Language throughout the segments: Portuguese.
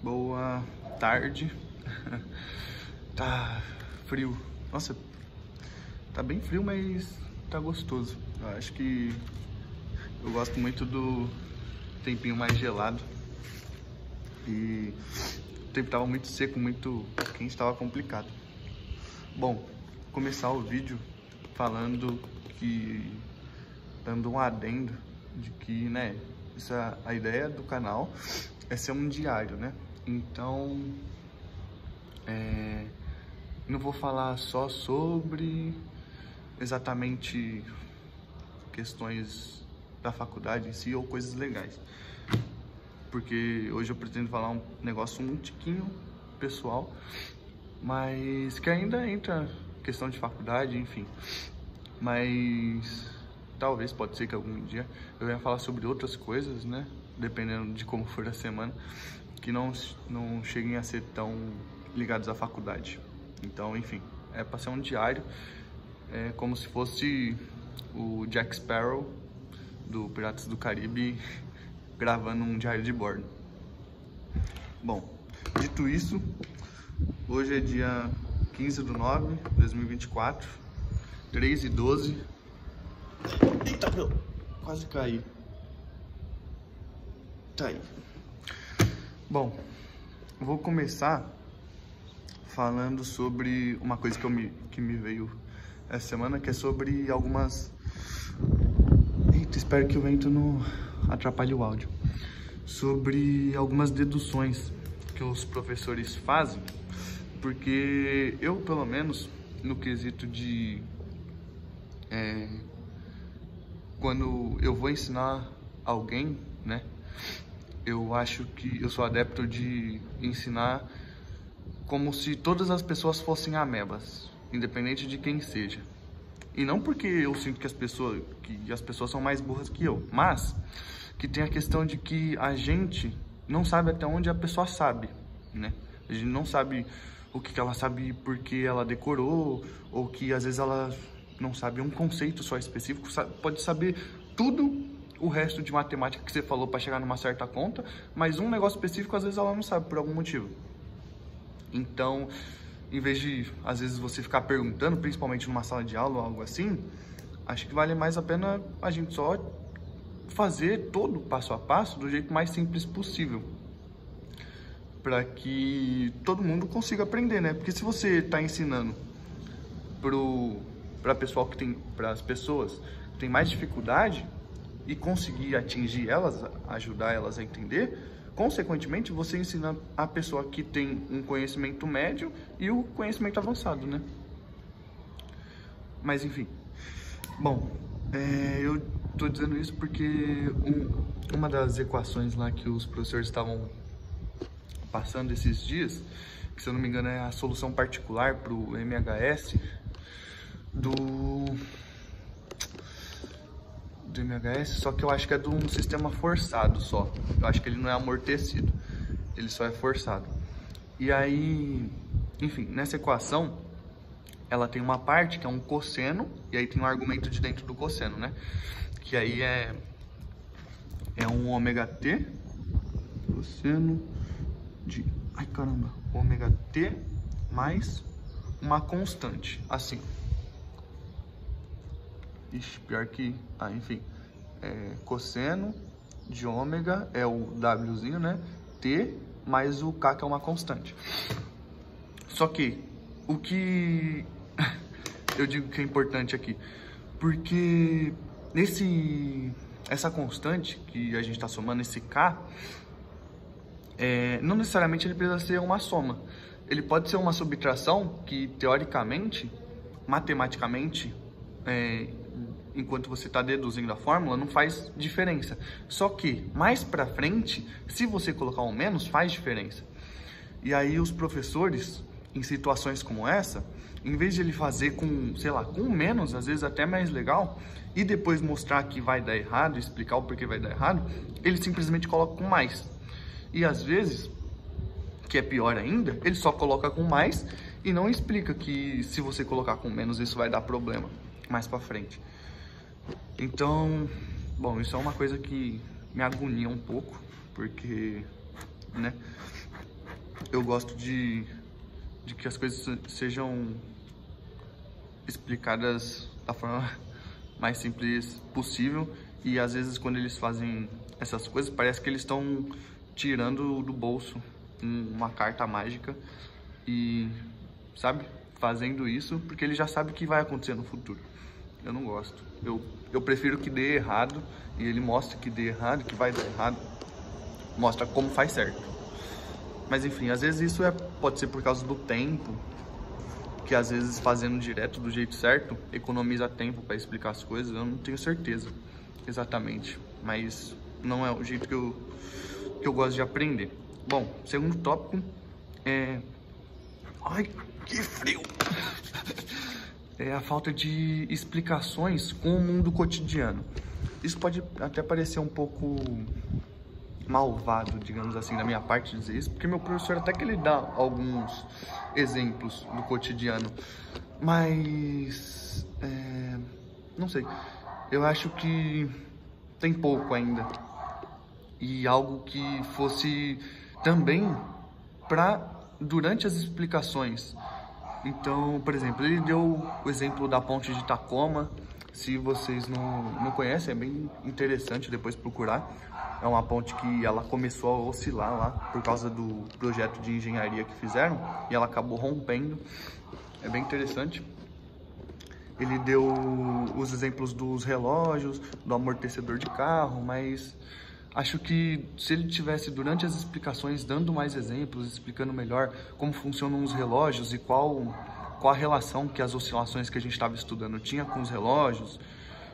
Boa tarde. Tá frio. Nossa, tá bem frio, mas tá gostoso. Eu acho que eu gosto muito do tempinho mais gelado. E o tempo tava muito seco, muito quente, tava complicado. Bom, começar o vídeo falando que, dando um adendo de que, né, a ideia do canal é ser um diário, né? Então, não vou falar só sobre exatamente questões da faculdade em si ou coisas legais, porque hoje eu pretendo falar um negócio um tiquinho pessoal, mas que ainda entra questão de faculdade, enfim. Mas talvez, pode ser que algum dia eu venha falar sobre outras coisas, né? Dependendo de como for a semana, que não cheguem a ser tão ligados à faculdade. Então, enfim, é para ser um diário, como se fosse o Jack Sparrow do Piratas do Caribe gravando um diário de bordo. Bom, dito isso, hoje é dia 15/9/2024, 3h12. Eita, meu, quase caí. Tá aí. Bom, eu vou começar falando sobre uma coisa que me veio essa semana, que é sobre algumas... Eita, espero que o vento não atrapalhe o áudio. Sobre algumas deduções que os professores fazem, porque eu, pelo menos, no quesito de... quando eu vou ensinar alguém, né? Eu acho que eu sou adepto de ensinar como se todas as pessoas fossem amebas, independente de quem seja. E não porque eu sinto que as pessoas são mais burras que eu, mas que tem a questão de que a gente não sabe até onde a pessoa sabe, né? A gente não sabe o que ela sabe porque ela decorou, ou que às vezes ela não sabe um conceito só específico, pode saber tudo o resto de matemática que você falou para chegar numa certa conta, mas um negócio específico às vezes ela não sabe por algum motivo. Então, em vez de às vezes você ficar perguntando, principalmente numa sala de aula ou algo assim, acho que vale mais a pena a gente só fazer todo o passo a passo do jeito mais simples possível, para que todo mundo consiga aprender, né? Porque se você está ensinando para as pessoas que têm mais dificuldade e conseguir atingir elas, ajudar elas a entender, consequentemente você ensina a pessoa que tem um conhecimento médio e o conhecimento avançado, né? Mas enfim, bom, eu tô dizendo isso porque uma das equações lá que os professores estavam passando esses dias, que se eu não me engano é a solução particular para o MHS do MHS, só que eu acho que é de um sistema forçado só. Eu acho que ele não é amortecido, ele só é forçado. E aí, enfim, nessa equação, ela tem uma parte que é um cosseno, e aí tem um argumento de dentro do cosseno, né? Que aí é um ômega t, cosseno de... Ai, caramba! Ômega t mais uma constante, assim. Ixi, pior que... Ah, enfim. Cosseno de ômega é o Wzinho, né? T mais o K, que é uma constante. Só que, o que eu digo que é importante aqui, porque essa constante que a gente está somando, esse K, não necessariamente ele precisa ser uma soma. Ele pode ser uma subtração que, teoricamente, matematicamente, enquanto você está deduzindo a fórmula, não faz diferença. Só que, mais pra frente, se você colocar um menos, faz diferença. E aí os professores, em situações como essa, em vez de ele fazer com, sei lá, com menos, às vezes até mais legal, e depois mostrar que vai dar errado, explicar o porquê vai dar errado, ele simplesmente coloca com mais. E às vezes, que é pior ainda, ele só coloca com mais e não explica que se você colocar com menos, isso vai dar problema mais pra frente. Então, bom, isso é uma coisa que me agonia um pouco, porque, né, eu gosto de que as coisas sejam explicadas da forma mais simples possível, e às vezes quando eles fazem essas coisas parece que eles estão tirando do bolso uma carta mágica e, sabe, fazendo isso porque ele já sabe o que vai acontecer no futuro. Eu não gosto. Eu prefiro que dê errado e ele mostre que dê errado, que vai dar errado, mostra como faz certo. Mas enfim, às vezes isso pode ser por causa do tempo, que às vezes fazendo direto do jeito certo economiza tempo para explicar as coisas. Eu não tenho certeza exatamente, mas não é o jeito que eu gosto de aprender. Bom, segundo tópico é... Ai, que frio! É a falta de explicações com o mundo cotidiano. Isso pode até parecer um pouco malvado, digamos assim, da minha parte dizer isso, porque meu professor até que ele dá alguns exemplos do cotidiano, mas não sei, eu acho que tem pouco ainda, e algo que fosse também para durante as explicações. Então, por exemplo, ele deu o exemplo da ponte de Tacoma. Se vocês não conhecem, é bem interessante depois procurar. É uma ponte que ela começou a oscilar lá por causa do projeto de engenharia que fizeram e ela acabou rompendo. É bem interessante. Ele deu os exemplos dos relógios, do amortecedor de carro, mas acho que se ele tivesse durante as explicações dando mais exemplos, explicando melhor como funcionam os relógios e qual a relação que as oscilações que a gente estava estudando tinha com os relógios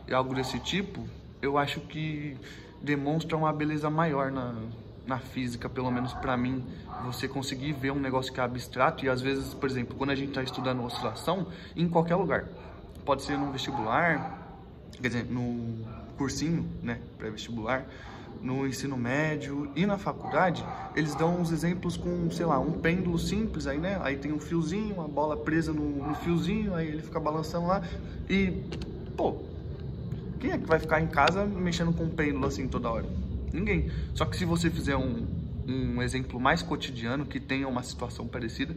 e algo desse tipo, eu acho que demonstra uma beleza maior na física, pelo menos para mim. Você conseguir ver um negócio que é abstrato e às vezes, por exemplo, quando a gente está estudando oscilação, em qualquer lugar, pode ser no vestibular, quer dizer, no cursinho, né, pré-vestibular, no ensino médio e na faculdade, eles dão uns exemplos com, sei lá, um pêndulo simples, aí, né? Aí tem um fiozinho, uma bola presa no fiozinho, aí ele fica balançando lá e, pô, quem é que vai ficar em casa mexendo com um pêndulo assim toda hora? Ninguém. Só que se você fizer um exemplo mais cotidiano, que tenha uma situação parecida,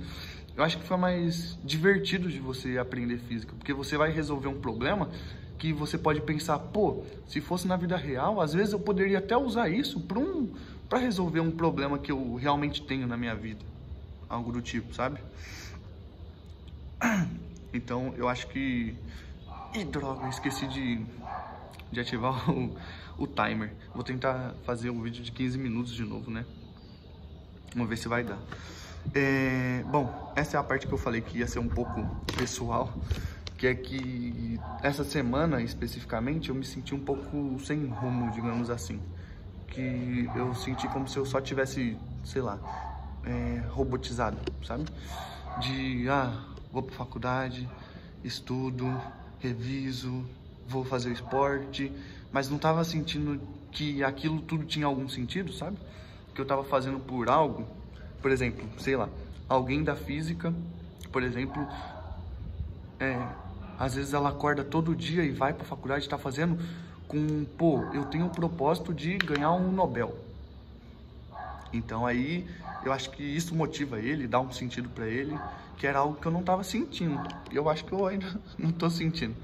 eu acho que foi mais divertido de você aprender física, porque você vai resolver um problema que você pode pensar, pô, se fosse na vida real, às vezes eu poderia até usar isso para resolver um problema que eu realmente tenho na minha vida. Algo do tipo, sabe? Então, eu acho que... Ih, droga, eu esqueci de ativar o timer. Vou tentar fazer um vídeo de 15 minutos de novo, né? Vamos ver se vai dar. Bom, essa é a parte que eu falei que ia ser um pouco pessoal, que é que essa semana, especificamente, eu me senti um pouco sem rumo, digamos assim. Que eu senti como se eu só tivesse, sei lá, robotizado, sabe? Vou pra faculdade, estudo, reviso, vou fazer o esporte, mas não tava sentindo que aquilo tudo tinha algum sentido, sabe? Que eu tava fazendo por algo, por exemplo, sei lá, alguém da física, por exemplo, às vezes ela acorda todo dia e vai pra faculdade e tá fazendo com, pô, eu tenho o propósito de ganhar um Nobel. Então aí, eu acho que isso motiva ele, dá um sentido pra ele, que era algo que eu não tava sentindo. E eu acho que eu ainda não tô sentindo.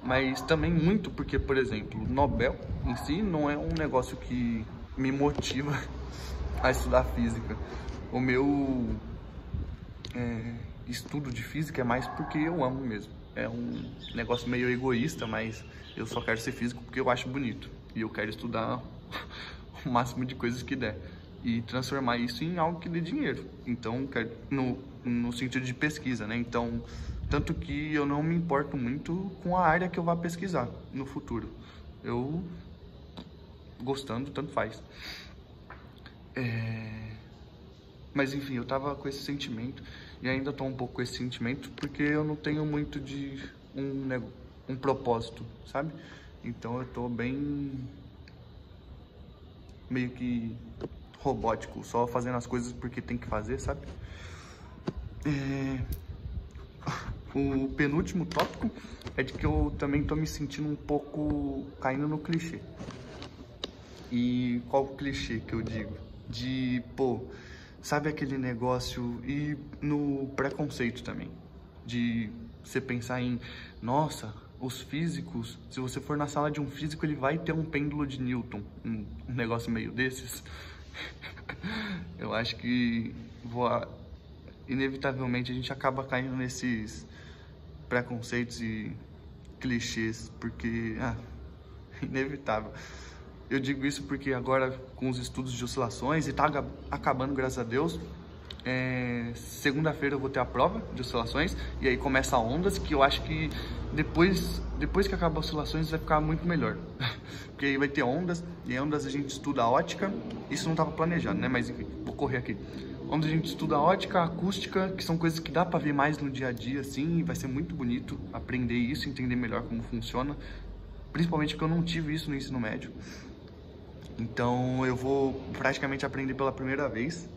Mas também muito porque, por exemplo, o Nobel em si não é um negócio que me motiva a estudar física. O meu estudo de física é mais porque eu amo mesmo. É um negócio meio egoísta, mas eu só quero ser físico porque eu acho bonito. E eu quero estudar o máximo de coisas que der. E transformar isso em algo que dê dinheiro. Então, no sentido de pesquisa, né? Então, tanto que eu não me importo muito com a área que eu vá pesquisar no futuro. Eu, gostando, tanto faz. Mas enfim, eu tava com esse sentimento e ainda tô um pouco com esse sentimento porque eu não tenho muito de um propósito, sabe? Então eu tô bem meio que robótico, só fazendo as coisas porque tem que fazer, sabe? O penúltimo tópico é de que eu também tô me sentindo um pouco caindo no clichê. E qual o clichê que eu digo? De, pô, sabe aquele negócio, e no preconceito também, de você pensar em, nossa, os físicos, se você for na sala de um físico, ele vai ter um pêndulo de Newton, um negócio meio desses. Eu acho que inevitavelmente a gente acaba caindo nesses preconceitos e clichês, porque inevitável. Eu digo isso porque agora, com os estudos de oscilações, e tá acabando, graças a Deus, segunda-feira eu vou ter a prova de oscilações, e aí começa a ondas, que eu acho que depois que acabar oscilações vai ficar muito melhor. Porque aí vai ter ondas, e em ondas a gente estuda a ótica, isso não estava planejado, né? Mas enfim, vou correr aqui. Onde a gente estuda a ótica, a acústica, que são coisas que dá para ver mais no dia a dia, assim, e vai ser muito bonito aprender isso, entender melhor como funciona, principalmente porque eu não tive isso no ensino médio. Então eu vou praticamente aprender pela primeira vez.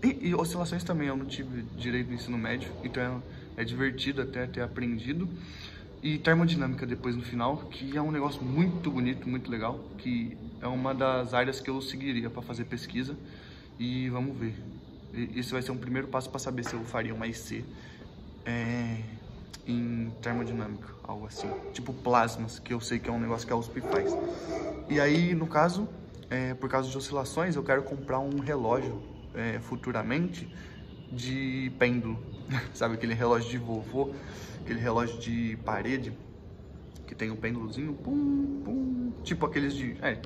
E oscilações também, eu não tive direito no ensino médio, então é divertido até ter aprendido. E termodinâmica depois no final, que é um negócio muito bonito, muito legal, que é uma das áreas que eu seguiria para fazer pesquisa. E vamos ver. Esse vai ser um primeiro passo para saber se eu faria uma IC em termodinâmica, algo assim. Tipo plasmas, que eu sei que é um negócio que a USP faz. E aí, no caso, por causa de oscilações, eu quero comprar um relógio futuramente de pêndulo. Sabe aquele relógio de vovô, aquele relógio de parede, que tem um pêndulozinho, pum, pum, tipo aqueles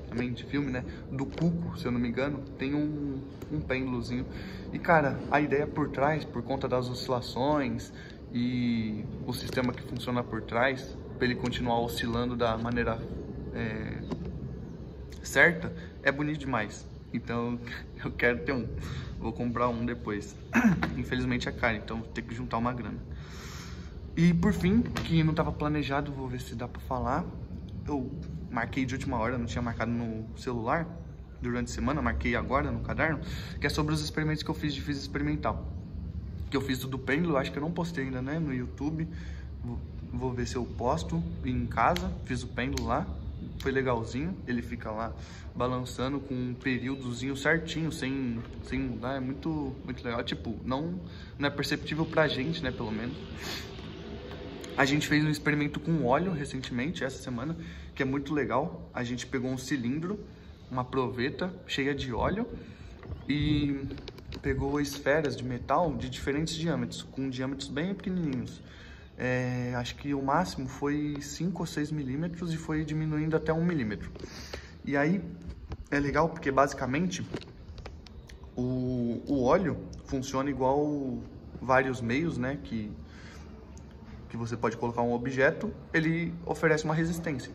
também de filme, né, do Cuco, se eu não me engano, tem um pêndulozinho. E cara, a ideia por trás, por conta das oscilações e o sistema que funciona por trás, para ele continuar oscilando da maneira certa, é bonito demais. Então eu quero ter um, vou comprar um depois. Infelizmente é caro, então vou ter que juntar uma grana. E por fim, que não estava planejado, vou ver se dá para falar, eu marquei de última hora, não tinha marcado no celular durante a semana, marquei agora no caderno, que é sobre os experimentos que eu fiz de física experimental. Que eu fiz do pêndulo, acho que eu não postei ainda, né, no YouTube. Vou ver se eu posto em casa, fiz o pêndulo lá, foi legalzinho, ele fica lá balançando com um períodozinho certinho, sem mudar, é muito legal, tipo, não é perceptível pra gente, né, pelo menos. A gente fez um experimento com óleo recentemente, essa semana, que é muito legal. A gente pegou um cilindro, uma proveta cheia de óleo e pegou esferas de metal de diferentes diâmetros, com diâmetros bem pequenininhos. Acho que o máximo foi 5 ou 6 milímetros e foi diminuindo até 1 milímetro. E aí é legal porque basicamente o óleo funciona igual vários meios, né, que você pode colocar um objeto, ele oferece uma resistência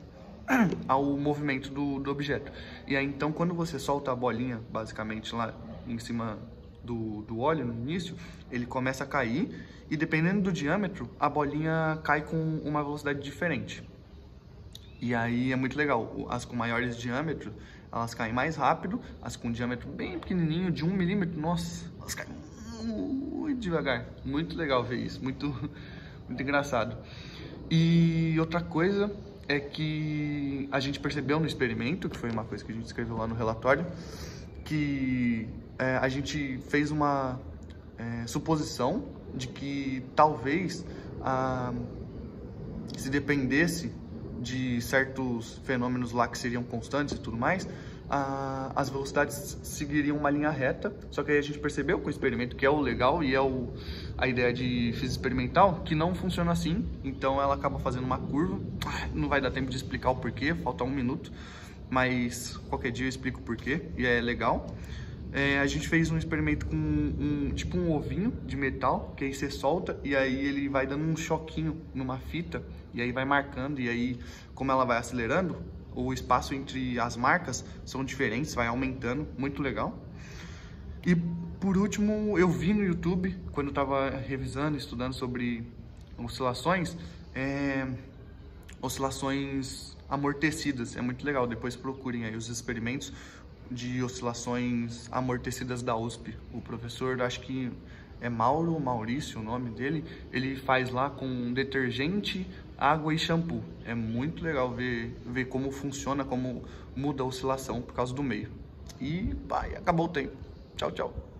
ao movimento do objeto. E aí então quando você solta a bolinha, basicamente lá em cima do óleo no início, ele começa a cair e dependendo do diâmetro, a bolinha cai com uma velocidade diferente. E aí é muito legal, as com maiores diâmetros, elas caem mais rápido, as com diâmetro bem pequenininho, de 1 milímetro, nossa, elas caem muito devagar. Muito legal ver isso, muito engraçado. E outra coisa é que a gente percebeu no experimento, que foi uma coisa que a gente escreveu lá no relatório, que a gente fez uma suposição de que talvez se dependesse de certos fenômenos lá que seriam constantes e tudo mais, as velocidades seguiriam uma linha reta, só que aí a gente percebeu com o experimento, que é o legal e é a ideia de física experimental, que não funciona assim, então ela acaba fazendo uma curva. Não vai dar tempo de explicar o porquê, falta 1 minuto, mas qualquer dia eu explico o porquê, e é legal. A gente fez um experimento com tipo um ovinho de metal, que aí você solta e aí ele vai dando um choquinho numa fita, e aí vai marcando, e aí como ela vai acelerando, o espaço entre as marcas são diferentes, vai aumentando, muito legal. E por último, eu vi no YouTube, quando eu estava revisando, estudando sobre oscilações, oscilações amortecidas, é muito legal, depois procurem aí os experimentos de oscilações amortecidas da USP. O professor, acho que é Maurício o nome dele, ele faz lá com detergente, água e shampoo. É muito legal ver como funciona, como muda a oscilação por causa do meio. E acabou o tempo. Tchau, tchau.